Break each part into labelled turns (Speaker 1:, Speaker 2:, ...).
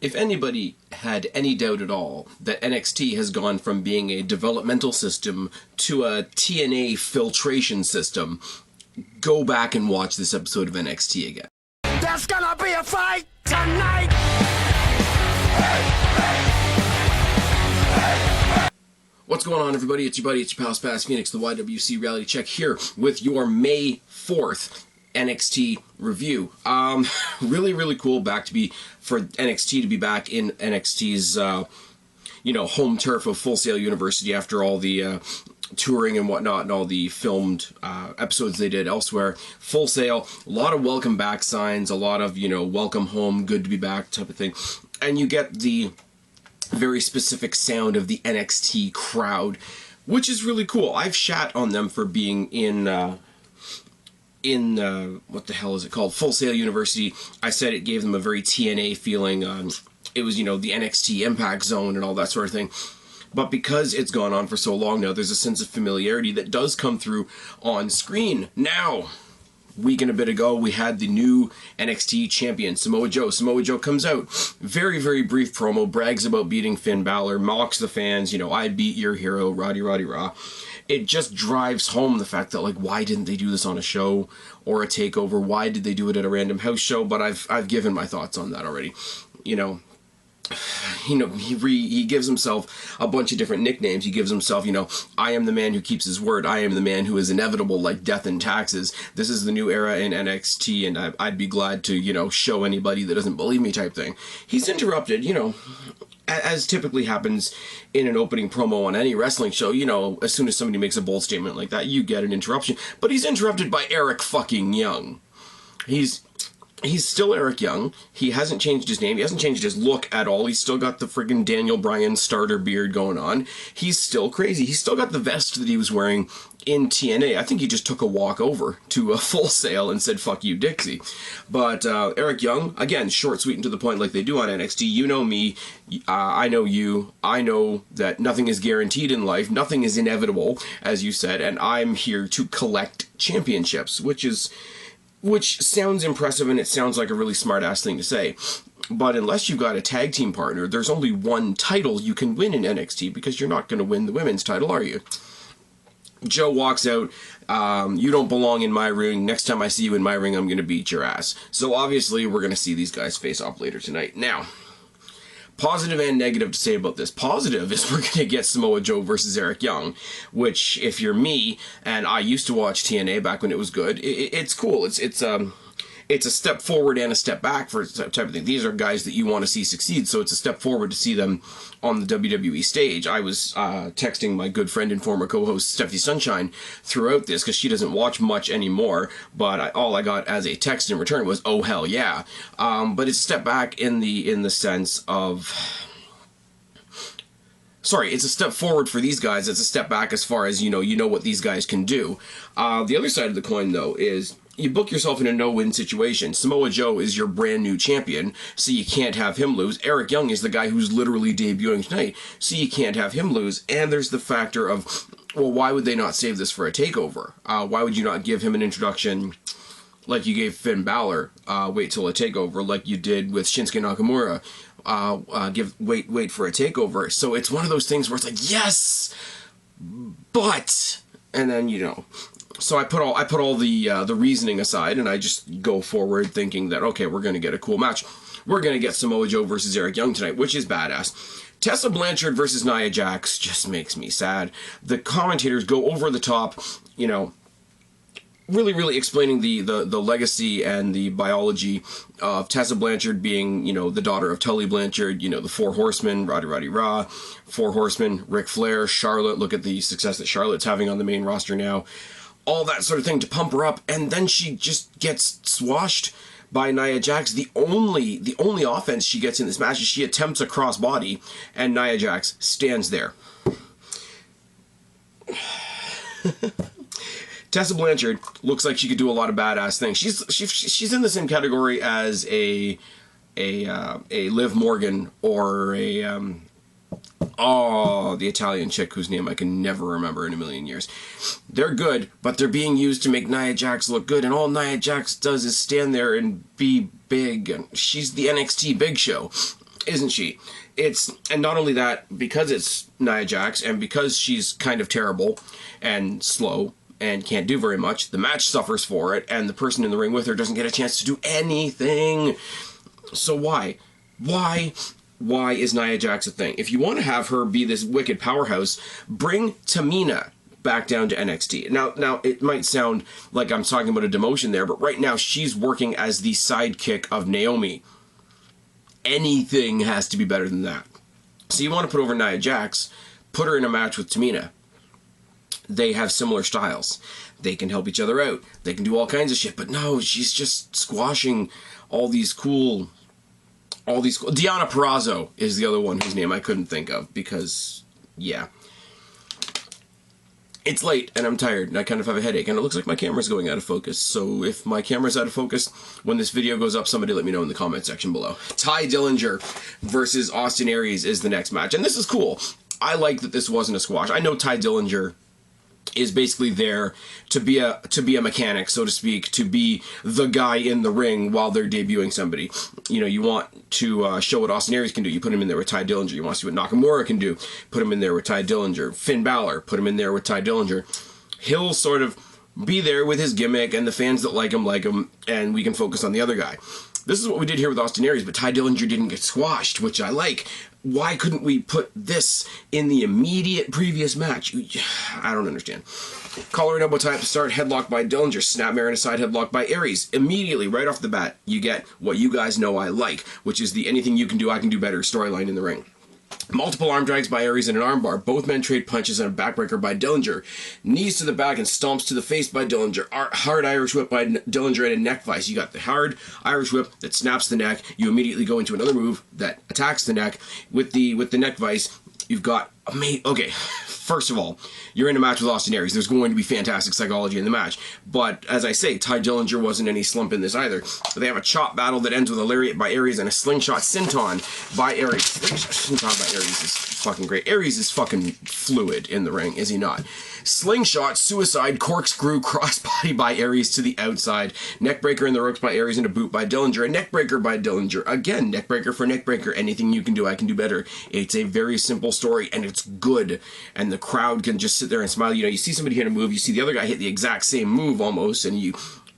Speaker 1: If anybody had any doubt at all that NXT has gone from being a developmental system to a TNA filtration system, go back and watch this episode of NXT again.
Speaker 2: There's gonna be a fight tonight!
Speaker 1: What's going on, everybody? It's your buddy, it's your pal Spaz Phoenix, the YWC Reality Check here with your May 4th NXT review. Really cool for NXT to be back in NXT's, home turf of Full Sail University after all the touring and whatnot and all the filmed episodes they did elsewhere. Full Sail, a lot of welcome back signs, a lot of, welcome home, good to be back type of thing. And you get the very specific sound of the NXT crowd, which is really cool. I've shat on them for being in what the hell is it called? Full Sail University. I said it gave them a very TNA feeling. It was, the NXT Impact Zone and all that sort of thing. But because it's gone on for so long now, there's a sense of familiarity that does come through on screen. Now, week and a bit ago, we had the new NXT champion, Samoa Joe. Samoa Joe comes out, very brief promo, brags about beating Finn Balor, mocks the fans, I beat your hero, Roddy Rah. It just drives home the fact that, why didn't they do this on a show or a takeover? Why did they do it at a random house show? But I've given my thoughts on that already. He gives himself a bunch of different nicknames. He gives himself, I am the man who keeps his word. I am the man who is inevitable like death and taxes. This is the new era in NXT, and I'd be glad to, show anybody that doesn't believe me type thing. He's interrupted, as typically happens in an opening promo on any wrestling show. As soon as somebody makes a bold statement like that, you get an interruption. But he's interrupted by Eric fucking Young. He's still Eric Young. He hasn't changed his name. He hasn't changed his look at all. He's still got the friggin' Daniel Bryan starter beard going on. He's still crazy. He's still got the vest that he was wearing in TNA. I think he just took a walk over to a Full Sail and said, fuck you, Dixie. But Eric Young, again, short, sweet, and to the point like they do on NXT. You know me. I know you. I know that nothing is guaranteed in life. Nothing is inevitable, as you said. And I'm here to collect championships, which sounds impressive and it sounds like a really smart-ass thing to say. But unless you've got a tag team partner, there's only one title you can win in NXT because you're not going to win the women's title, are you? Joe walks out, you don't belong in my ring. Next time I see you in my ring, I'm going to beat your ass. So obviously, we're going to see these guys face off later tonight. Now, positive and negative to say about this. Positive is we're going to get Samoa Joe versus Eric Young, which, if you're me, and I used to watch TNA back when it was good, it's cool. It's a step forward and a step back for type of thing. These are guys that you want to see succeed, so it's a step forward to see them on the WWE stage. I was texting my good friend and former co-host Stephanie Sunshine throughout this because she doesn't watch much anymore, but all I got as a text in return was, oh hell yeah. But it's a step back in the sense of... Sorry, it's a step forward for these guys. It's a step back as far as, you know what these guys can do. The other side of the coin, though, is you book yourself in a no-win situation. Samoa Joe is your brand new champion, so you can't have him lose. Eric Young is the guy who's literally debuting tonight, so you can't have him lose. And there's the factor of, well, why would they not save this for a takeover? Why would you not give him an introduction like you gave Finn Balor, wait till a takeover, like you did with Shinsuke Nakamura? Wait for a takeover. So it's one of those things where it's like, yes, but, and then, so I put all the reasoning aside and I just go forward thinking that, okay, we're going to get a cool match. We're going to get Samoa Joe versus Eric Young tonight, which is badass. Tessa Blanchard versus Nia Jax just makes me sad. The commentators go over the top, really explaining the legacy and the biology of Tessa Blanchard being, the daughter of Tully Blanchard, the Four Horsemen, Roddy Rah, Four Horsemen, Ric Flair, Charlotte. Look at the success that Charlotte's having on the main roster now. All that sort of thing to pump her up, and then she just gets swashed by Nia Jax. The only offense she gets in this match is she attempts a crossbody, and Nia Jax stands there. Tessa Blanchard looks like she could do a lot of badass things. She's in the same category as a Liv Morgan or the Italian chick whose name I can never remember in a million years. They're good, but they're being used to make Nia Jax look good, and all Nia Jax does is stand there and be big, and she's the NXT Big Show. isn't she? And not only that, because it's Nia Jax, and because she's kind of terrible and slow and can't do very much, the match suffers for it, and the person in the ring with her doesn't get a chance to do anything. So why? Why is Nia Jax a thing? If you want to have her be this wicked powerhouse, bring Tamina back down to NXT. Now it might sound like I'm talking about a demotion there, but right now she's working as the sidekick of Naomi. Anything has to be better than that. So you want to put over Nia Jax, put her in a match with Tamina. They have similar styles. They can help each other out. They can do all kinds of shit. But no, she's just squashing all these cool... Deonna Purrazzo is the other one whose name I couldn't think of because, yeah. It's late, and I'm tired, and I kind of have a headache, and it looks like my camera's going out of focus. So if my camera's out of focus, when this video goes up, somebody let me know in the comment section below. Tye Dillinger versus Austin Aries is the next match, and this is cool. I like that this wasn't a squash. I know Tye Dillinger is basically there to be a mechanic, so to speak, to be the guy in the ring while they're debuting somebody. You know, you want to show what Austin Aries can do, you put him in there with Tye Dillinger. You want to see what Nakamura can do, put him in there with Tye Dillinger. Finn Balor, put him in there with Tye Dillinger. He'll sort of be there with his gimmick, and the fans that like him, and we can focus on the other guy. This is what we did here with Austin Aries, but Tye Dillinger didn't get squashed, which I like. Why couldn't we put this in the immediate previous match? I don't understand. Collar and elbow tie up to start, headlock by Dillinger, snapmare and a side headlock by Aries. Immediately, right off the bat, you get what you guys know I like, which is the anything you can do, I can do better storyline in the ring. Multiple arm drags by Aries and an armbar. Both men trade punches and a backbreaker by Dillinger. Knees to the back and stomps to the face by Dillinger. Hard Irish whip by Dillinger and a neck vice. You got the hard Irish whip that snaps the neck. You immediately go into another move that attacks the neck with the neck vice. You've got okay. First of all, you're in a match with Austin Aries. There's going to be fantastic psychology in the match. But, as I say, Tye Dillinger wasn't any slump in this either. They have a chop battle that ends with a lariat by Aries and a slingshot senton by Aries. Senton by Aries is fucking great. Aries is fucking fluid in the ring, is he not? Slingshot, suicide, corkscrew, crossbody by Aries to the outside. Neckbreaker in the ropes by Aries and a boot by Dillinger. A neckbreaker by Dillinger. Again, neckbreaker for neckbreaker. Anything you can do, I can do better. It's a very simple story, and it's good. And the crowd can just sit there and smile. You know, you see somebody hit a move, you see the other guy hit the exact same move almost, and you...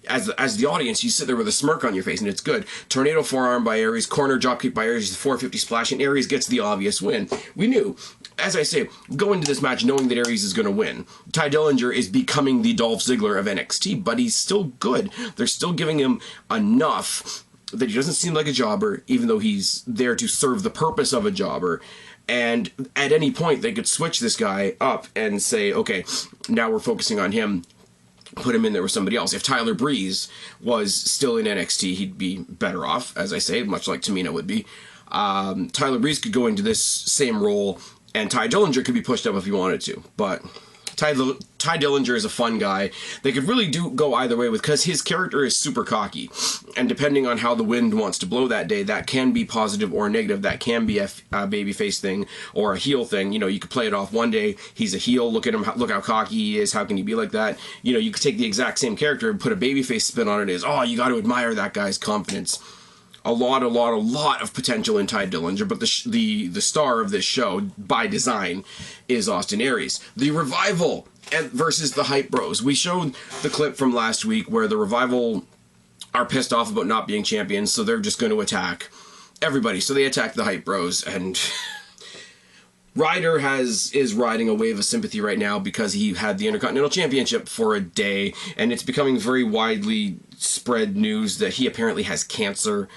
Speaker 1: As the audience, you sit there with a smirk on your face, and it's good. Tornado forearm by Aries, corner dropkick by Aries, the 450 splash, and Aries gets the obvious win. We knew, as I say, go into this match knowing that Aries is going to win. Tye Dillinger is becoming the Dolph Ziggler of NXT, but he's still good. They're still giving him enough that he doesn't seem like a jobber, even though he's there to serve the purpose of a jobber. And at any point, they could switch this guy up and say, okay, now we're focusing on him. Put him in there with somebody else. If Tyler Breeze was still in NXT, he'd be better off, as I say, much like Tamina would be. Tyler Breeze could go into this same role, and Tye Dillinger could be pushed up if he wanted to. But Tye Dillinger is a fun guy. They could really go either way because his character is super cocky. And depending on how the wind wants to blow that day, that can be positive or negative. That can be a babyface thing or a heel thing. You know, you could play it off one day. He's a heel. Look at him. Look how cocky he is. How can he be like that? You know, you could take the exact same character and put a babyface spin on it as, oh, you got to admire that guy's confidence. A lot of potential in Tye Dillinger, but the star of this show, by design, is Austin Aries. The Revival versus the Hype Bros. We showed the clip from last week where the Revival are pissed off about not being champions, so they're just going to attack everybody. So they attack the Hype Bros, and Ryder is riding a wave of sympathy right now because he had the Intercontinental Championship for a day, and it's becoming very widely spread news that he apparently has cancer,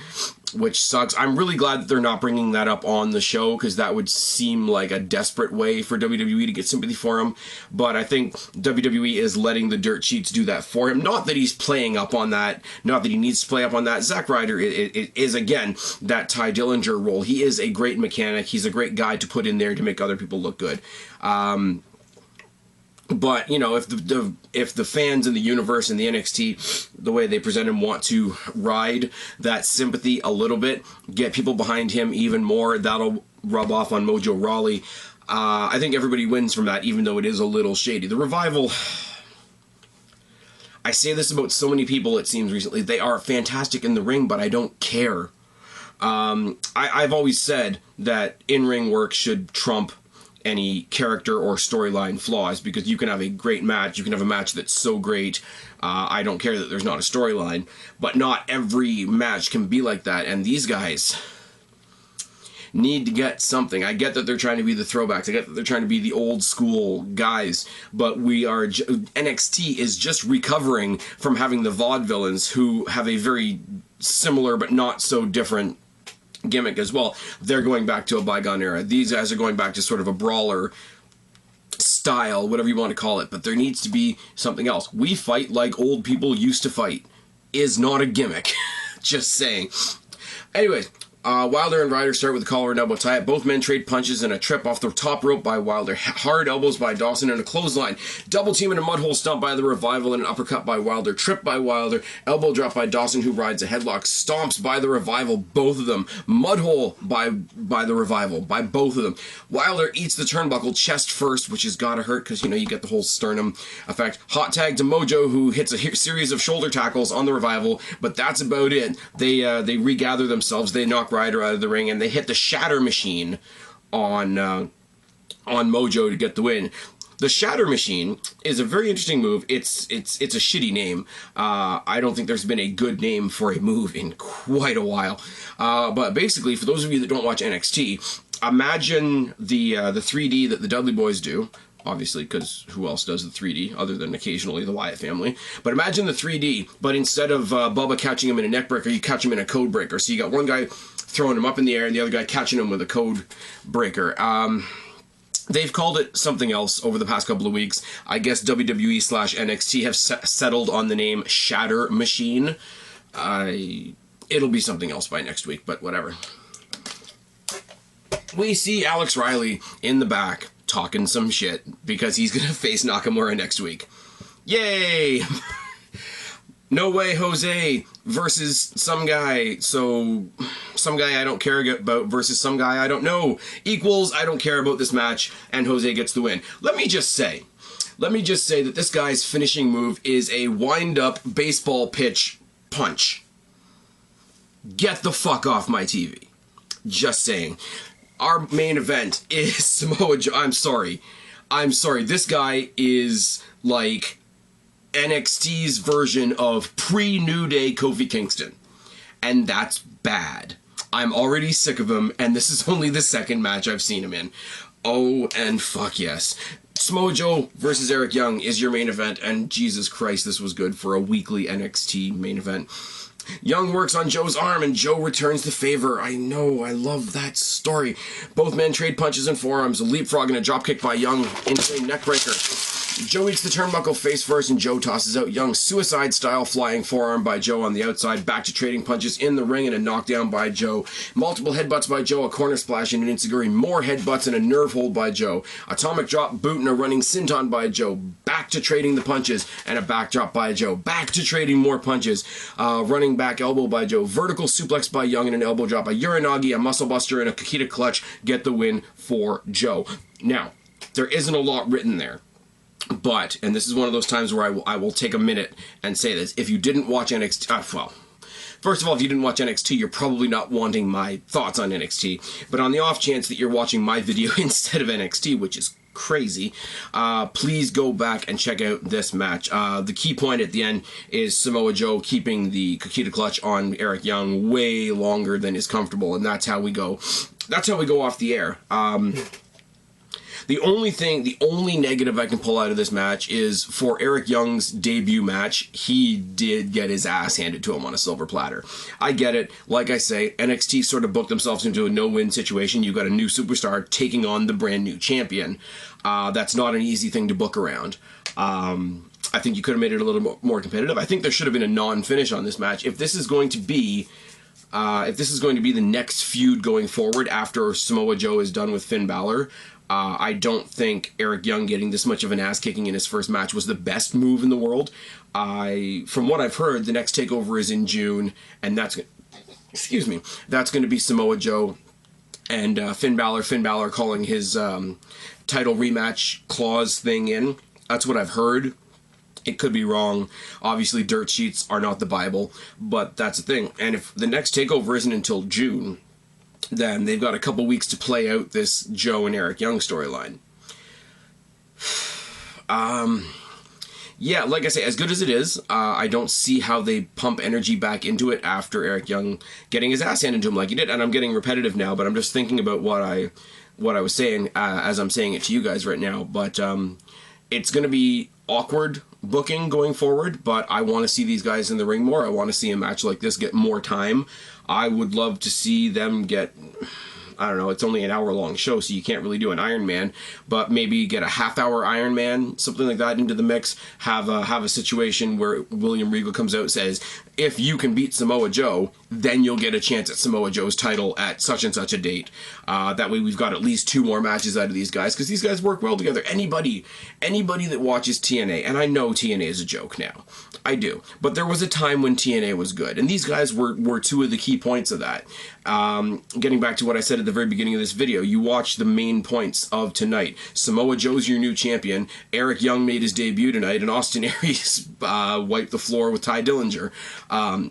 Speaker 1: which sucks. I'm really glad that they're not bringing that up on the show because that would seem like a desperate way for WWE to get sympathy for him. But I think WWE is letting the dirt sheets do that for him. Not that he's playing up on that. Not that he needs to play up on that. Zack Ryder is again, that Tye Dillinger role. He is a great mechanic. He's a great guy to put in there to make other people look good. But, you know, if the fans in the universe and the NXT, the way they present him, want to ride that sympathy a little bit, get people behind him even more, that'll rub off on Mojo Rawley. I think everybody wins from that, even though it is a little shady. The Revival, I say this about so many people, it seems, recently. They are fantastic in the ring, but I don't care. I've always said that in-ring work should trump any character or storyline flaws, because you can have a great match, you can have a match that's so great, I don't care that there's not a storyline, but not every match can be like that, and these guys need to get something. I get that they're trying to be the throwbacks, I get that they're trying to be the old school guys, but NXT is just recovering from having the vaudevillains who have a very similar but not so different gimmick as well. They're going back to a bygone era. These guys are going back to sort of a brawler style, whatever you want to call it, but there needs to be something else. We fight like old people used to fight is not a gimmick. Just saying. Anyways, Wilder and Ryder start with a collar and elbow tie. Both men trade punches and a trip off the top rope by Wilder. Hard elbows by Dawson and a clothesline. Double team and a mud hole stomp by the Revival and an uppercut by Wilder. Trip by Wilder. Elbow drop by Dawson, who rides a headlock. Stomps by the Revival, both of them. Mud hole by the Revival, by both of them. Wilder eats the turnbuckle chest first, which has got to hurt because, you know, you get the whole sternum effect. Hot tag to Mojo, who hits a series of shoulder tackles on the Revival, but that's about it. They regather themselves. They knock Ryder out of the ring, and they hit the Shatter Machine on Mojo to get the win. The Shatter Machine is a very interesting move. It's a shitty name. I don't think there's been a good name for a move in quite a while. But basically, for those of you that don't watch NXT, imagine the 3D that the Dudley Boys do. Obviously, because who else does the 3D other than occasionally the Wyatt family? But imagine the 3D, but instead of Bubba catching him in a neck breaker, you catch him in a code breaker. So you got one guy throwing him up in the air and the other guy catching him with a code breaker. They've called it something else over the past couple of weeks. I guess WWE/NXT have settled on the name Shatter Machine. It'll be something else by next week, but whatever. We see Alex Riley in the back talking some shit because he's going to face Nakamura next week. Yay! No Way Jose versus some guy. So, some guy I don't care about versus some guy I don't know. Equals, I don't care about this match, and Jose gets the win. Let me just say that this guy's finishing move is a wind-up baseball pitch punch. Get the fuck off my TV. Just saying. Our main event is Samoa Joe. I'm sorry. This guy is like NXT's version of pre-New Day Kofi Kingston. And that's bad. I'm already sick of him, and this is only the second match I've seen him in. Oh, and fuck yes. Samoa Joe versus Eric Young is your main event, and Jesus Christ, this was good for a weekly NXT main event. Young works on Joe's arm, and Joe returns the favor. I know, I love that story. Both men trade punches and forearms, a leapfrog and a dropkick by Young into a neckbreaker. Joe eats the turnbuckle face first, and Joe tosses out Young. Suicide-style flying forearm by Joe on the outside. Back to trading punches in the ring and a knockdown by Joe. Multiple headbutts by Joe, a corner splash and an enziguri. More headbutts and a nerve hold by Joe. Atomic drop, boot, and a running senton by Joe. Back to trading the punches and a backdrop by Joe. Back to trading more punches. Running back elbow by Joe. Vertical suplex by Young and an elbow drop by Uranagi. A muscle buster and a Kakita clutch get the win for Joe. Now, there isn't a lot written there. But, and this is one of those times where I will take a minute and say this, if you didn't watch NXT, well, first of all, if you didn't watch NXT, you're probably not wanting my thoughts on NXT, but on the off chance that you're watching my video instead of NXT, which is crazy, please go back and check out this match. The key point at the end is Samoa Joe keeping the Kakita clutch on Eric Young way longer than is comfortable, and that's how we go. That's how we go off the air. The only negative I can pull out of this match is for Eric Young's debut match, he did get his ass handed to him on a silver platter. I get it. Like I say, NXT sort of booked themselves into a no-win situation. You've got a new superstar taking on the brand new champion. That's not an easy thing to book around. I think you could have made it a little more competitive. I think there should have been a non-finish on this match. If this is going to be the next feud going forward after Samoa Joe is done with Finn Balor, I don't think Eric Young getting this much of an ass kicking in his first match was the best move in the world. From what I've heard, the next takeover is in June, and that's going to be Samoa Joe and Finn Balor. Finn Balor calling his title rematch clause thing in. That's what I've heard It could be wrong. Obviously, dirt sheets are not the Bible, but that's the thing. And if the next takeover isn't until June, then they've got a couple weeks to play out this Joe and Eric Young storyline. Yeah, like I say, as good as it is, I don't see how they pump energy back into it after Eric Young getting his ass handed to him like he did. And I'm getting repetitive now, but I'm just thinking about what I was saying as I'm saying it to you guys right now. But it's going to be awkward booking going forward, but I want to see these guys in the ring more. I want to see a match like this get more time. I would love to see them get, I don't know, it's only an hour-long show, so you can't really do an Iron Man, but maybe get a half-hour Iron Man, something like that, into the mix. Have a situation where William Regal comes out and says, if you can beat Samoa Joe, then you'll get a chance at Samoa Joe's title at such and such a date. That way we've got at least 2 more matches out of these guys, because these guys work well together. Anybody that watches TNA, and I know TNA is a joke now, I do, but there was a time when TNA was good, and these guys were 2 of the key points of that. Getting back to what I said at the very beginning of this video, you watch the main points of tonight. Samoa Joe's your new champion, Eric Young made his debut tonight, and Austin Aries wiped the floor with Ty Dillinger.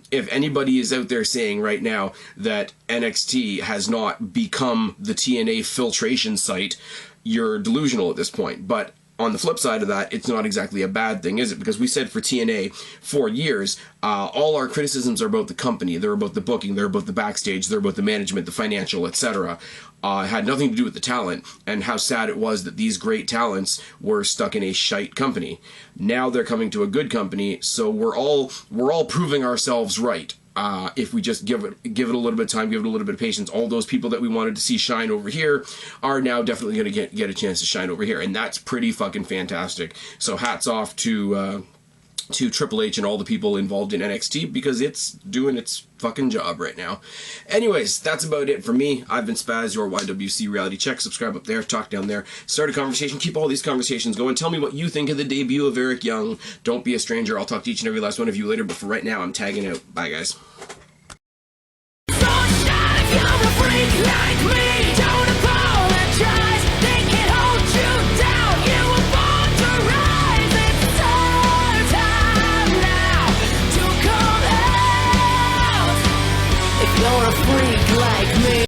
Speaker 1: If anybody is out there saying right now that NXT has not become the TNA filtration site, you're delusional at this point. But on the flip side of that, it's not exactly a bad thing, is it? Because we said for TNA for years, all our criticisms are about the company. They're about the booking. They're about the backstage. They're about the management, the financial, etc. It had nothing to do with the talent, and how sad it was that these great talents were stuck in a shite company. Now they're coming to a good company, so we're all proving ourselves right. If we just give it a little bit of time, give it a little bit of patience, all those people that we wanted to see shine over here are now definitely going to get a chance to shine over here, and that's pretty fucking fantastic. So hats off to Triple H and all the people involved in NXT, because it's doing its fucking job right now. Anyways, that's about it for me. I've been Spaz, your YWC Reality Check. Subscribe up there, talk down there, start a conversation, keep all these conversations going. Tell me what you think of the debut of Eric Young. Don't be a stranger. I'll talk to each and every last one of you later, but for right now, I'm tagging out. Bye, guys.
Speaker 2: So shut if you're a freak like me.